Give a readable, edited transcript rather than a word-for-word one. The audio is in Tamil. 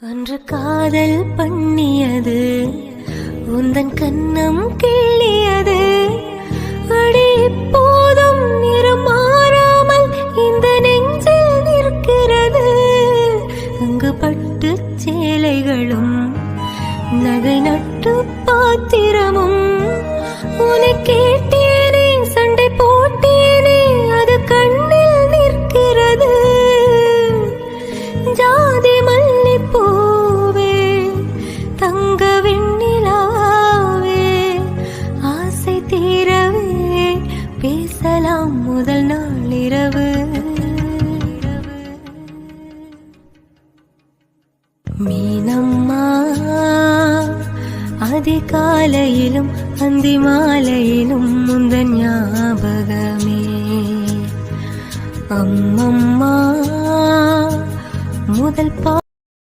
அன்று காதல் பண்ணியது உந்தன் கண்ணம் கிள்ளியது. அடி இப்போதும் நிறம் மாறாமல் இந்த நெஞ்சில் நிற்கிறது. அங்கு பட்டு சேலைகளும் நகை நட்டு பாத்திரமும் உன்னை கேட்டேனே, சண்டை போட்டேனே, அது கண்ணில் நிற்கிறது. ஜாதி மல்லிப்பூவே, தங்க வெண்ணிலாவே, ஆசை தீரவே பேசலாம் முதல் நாள் இரவு. மீனம்மா அதிகாலையிலும் அந்தி மாலையிலும் முந்தன் ஞாபகமே. அம்மம்மா முதல்